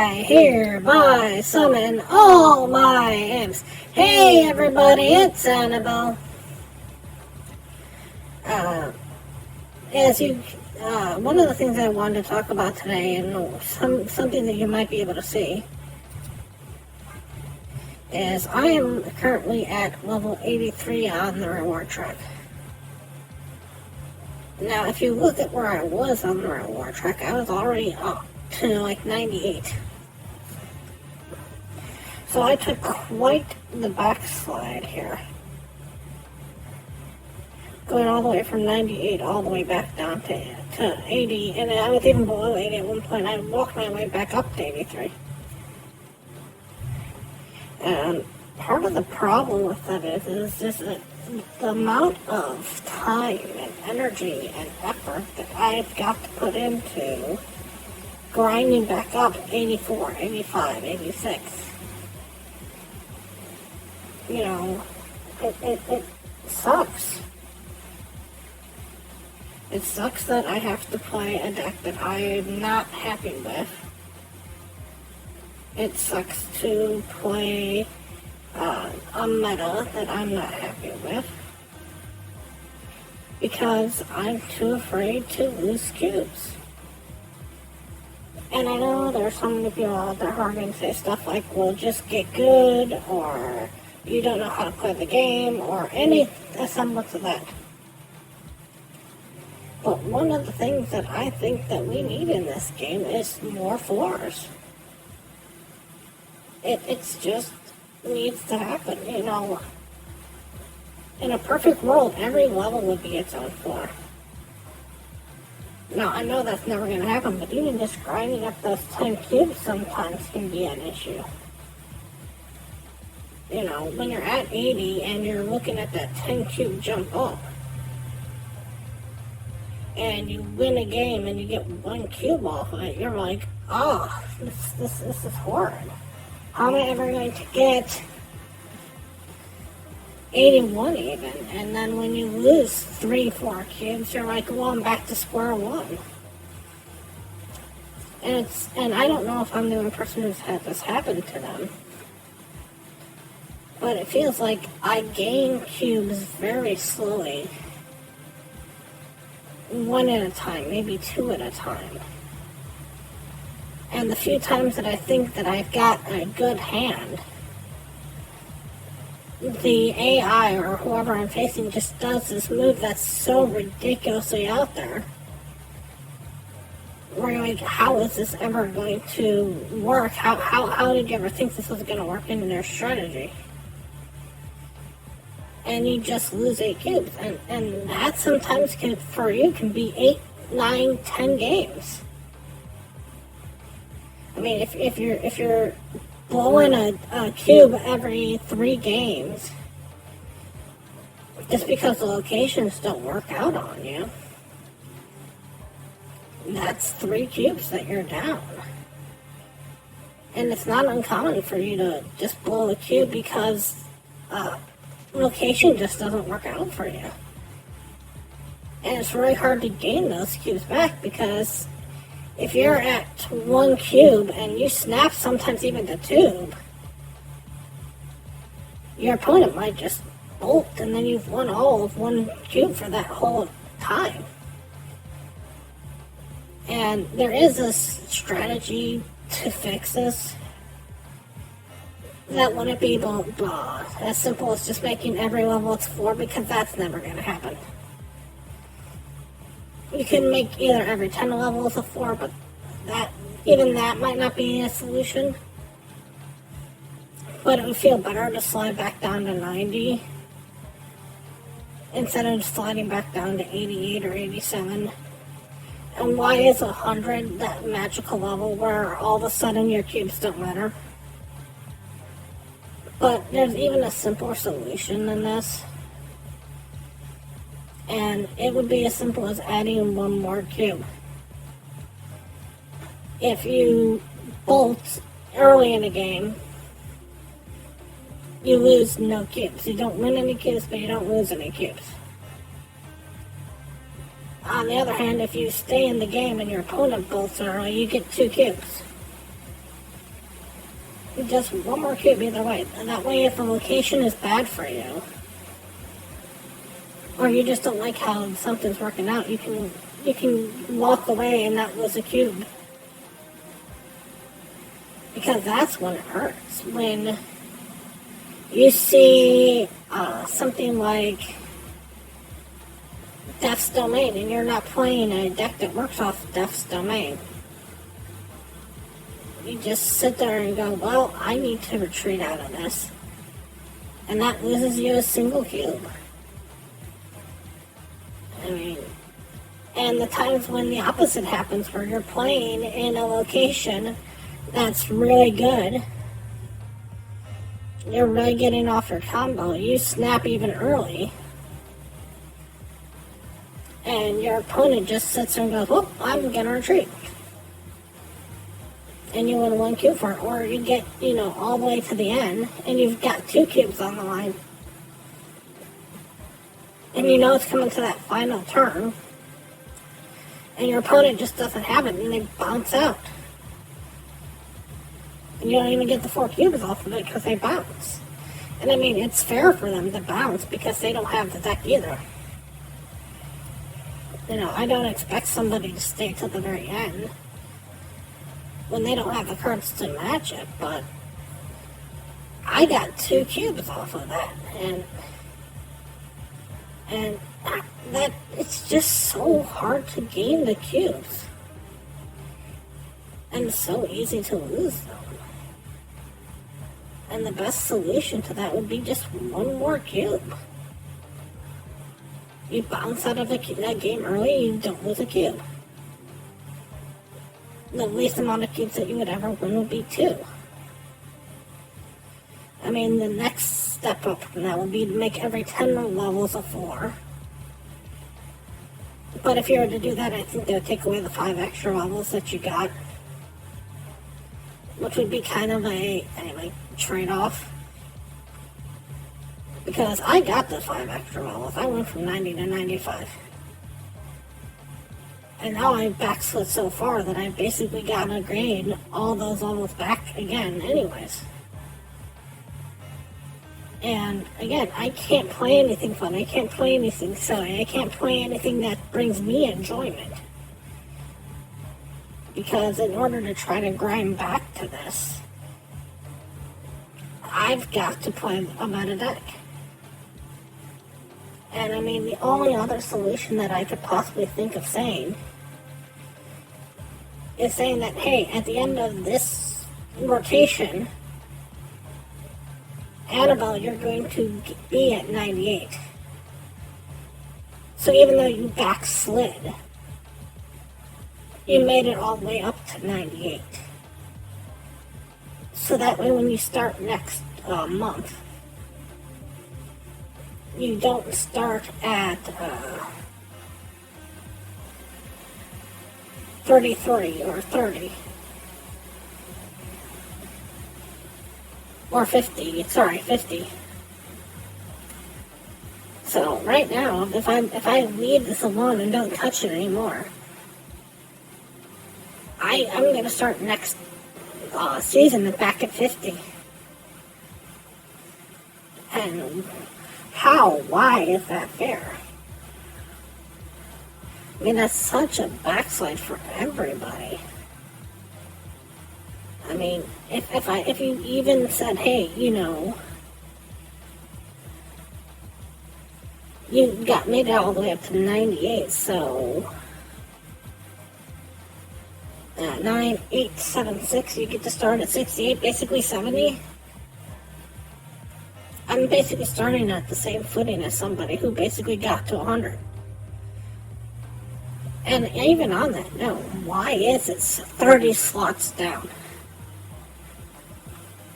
I hereby summon all my imps. Hey everybody, it's Annabelle. One of the things I wanted to talk about today, and something that you might be able to see, is I am currently at level 83 on the reward track. Now, if you look at where I was on the reward track, I was already up to like 98. So I took quite the backslide here. Going all the way from 98 all the way back down to 80, and I was even below 80 at one point. I walked my way back up to 83. And part of the problem with that is just that the amount of time and energy and effort that I've got to put into grinding back up 84, 85, 86. You know, it sucks. It sucks that I have to play a deck that I am not happy with. It sucks to play a meta that I'm not happy with. Because I'm too afraid to lose cubes. And I know there's so many people out there who are going to say stuff like, well, just get good, or you don't know how to play the game, or any semblance of that. But one of the things that I think that we need in this game is more floors. It's just needs to happen, you know. In a perfect world, every level would be its own floor. Now, I know that's never going to happen, but even just grinding up those 10 cubes sometimes can be an issue. You know, when you're at 80 and you're looking at that 10 cube jump up, and you win a game and you get 1 cube off of it, you're like, oh, this is horrid. How am I ever going to get 81 even? And then when you lose 3-4 cubes, you're like, well, I'm back to square one. And I don't know if I'm the only person who's had this happen to them, but it feels like I gain cubes very slowly, 1 at a time, maybe 2 at a time. And the few times that I think that I've got a good hand, the AI or whoever I'm facing just does this move that's so ridiculously out there. Where you're like, how is this ever going to work? How did you ever think this was going to work in their strategy? And you just lose 8 cubes. And that sometimes for you can be 8, 9, 10 games. I mean, if you're blowing a cube every 3 games, just because the locations don't work out on you, that's 3 cubes that you're down. And it's not uncommon for you to just blow a cube because location just doesn't work out for you. And it's really hard to gain those cubes back, because if you're at 1 cube and you snap sometimes even the tube, your opponent might just bolt, and then you've won all of 1 cube for that whole time. And there is a strategy to fix this that wouldn't be as simple as just making every level its floor, because that's never going to happen. You can make either every 10 levels a 4, but even that might not be a solution. But it would feel better to slide back down to 90 instead of sliding back down to 88 or 87. And why is 100 that magical level where all of a sudden your cubes don't matter? But there's even a simpler solution than this. And it would be as simple as adding 1 more cube. If you bolt early in a game, you lose no cubes. You don't win any cubes, but you don't lose any cubes. On the other hand, if you stay in the game and your opponent bolts early, you get 2 cubes. just one more cube either way. And that way, if the location is bad for you, or you just don't like how something's working out, you can walk away and not lose a cube. Because that's when it hurts. When you see something like Death's Domain and you're not playing a deck that works off Death's Domain. You just sit there and go, well, I need to retreat out of this. And that loses you a single cube. I mean, and the times when the opposite happens, where you're playing in a location that's really good, you're really getting off your combo, you snap even early, and your opponent just sits there and goes, whoop, I'm gonna retreat. And you win one cube for it, or you get, all the way to the end, and you've got 2 cubes on the line. And you know it's coming to that final turn, and your opponent just doesn't have it, and they bounce out. And you don't even get the 4 cubes off of it because they bounce. And I mean, it's fair for them to bounce because they don't have the deck either. I don't expect somebody to stay to the very end when they don't have the cards to match it, but I got 2 cubes off of that, and that it's just so hard to gain the cubes, and it's so easy to lose them. And the best solution to that would be just 1 more cube. You bounce out of that game early, you don't lose a cube. The least amount of cubes that you would ever win would be 2. I mean, the next step up from that would be to make every 10 levels a 4. But if you were to do that, I think they would take away the 5 extra levels that you got, which would be kind of a trade-off. Because I got the 5 extra levels. I went from 90 to 95. And now I've backslid so far that I've basically gotten to grade all those levels back again anyways. And again, I can't play anything fun. I can't play anything silly. I can't play anything that brings me enjoyment. Because in order to try to grind back to this, I've got to play a meta deck. And I mean, the only other solution that I could possibly think of saying is saying that, hey, at the end of this rotation, Annabelle, you're going to be at 98. So even though you backslid, you made it all the way up to 98. So that way when you start next month, you don't start at 33 or 30. Or 50, 50. So right now, if I leave this alone and don't touch it anymore, I'm going to start next season back at 50. And why is that fair? I mean, that's such a backslide for everybody. I mean, if you even said, hey, you made it all the way up to 98, so 9, 8, 7, 6, you get to start at 68, basically 70. I'm basically starting at the same footing as somebody who basically got to 100. And even on that note, why is it 30 slots down?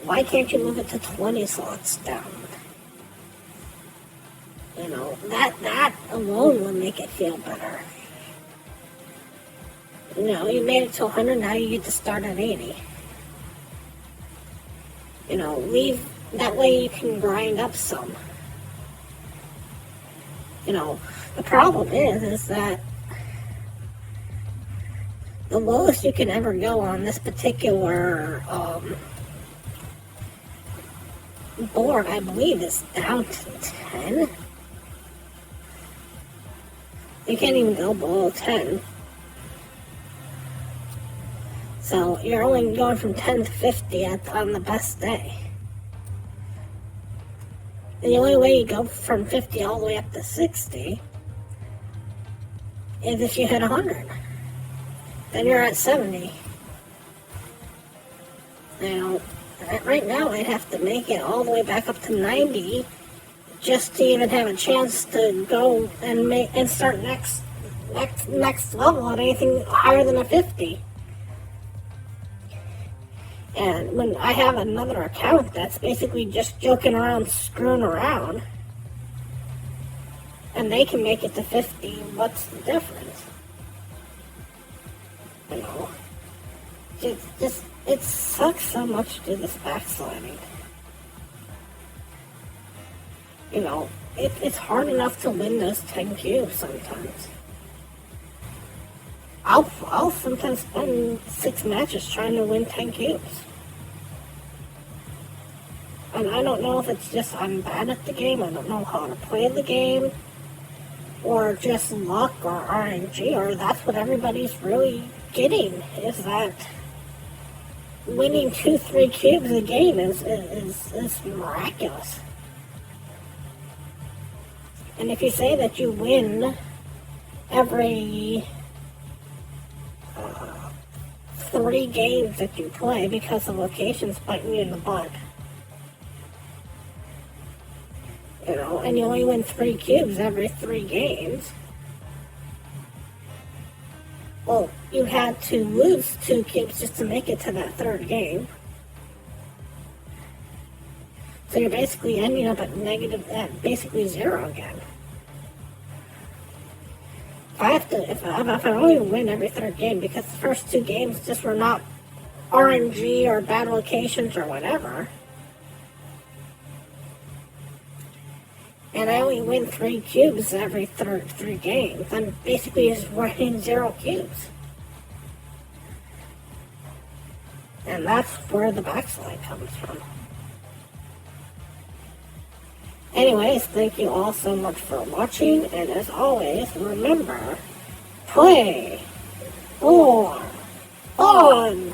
Why can't you move it to 20 slots down? That alone would make it feel better. You made it to 100, now you get to start at 80. Leave, that way you can grind up some. The problem is that the lowest you can ever go on this particular board, I believe, is down to 10. You can't even go below 10. So you're only going from 10 to 50 on the best day. And the only way you go from 50 all the way up to 60 is if you hit 100. Then you're at 70. Now, right now I'd have to make it all the way back up to 90 just to even have a chance to go and start next level at anything higher than a 50. And when I have another account that's basically just joking around, screwing around, and they can make it to 50, what's the difference? You know, it sucks so much to do this backsliding. You know, it's hard enough to win those 10 cubes sometimes. I'll sometimes spend 6 matches trying to win 10 cubes. And I don't know if it's just I'm bad at the game, I don't know how to play the game, or just luck or RNG, or that's what everybody's really getting, is that winning 2-3 cubes a game is miraculous. And if you say that you win every 3 games that you play because the location's biting you in the butt, you know, and you only win 3 cubes every 3 games, well, you had to lose 2 cubes just to make it to that 3rd game. So you're basically ending up at basically 0 again. If I only win every 3rd game, because the first 2 games just were not RNG or bad locations or whatever, and I only win 3 cubes every 3 games, then basically is winning 0 cubes. And that's where the backslide comes from. Anyways, thank you all so much for watching, and as always, remember, play for fun!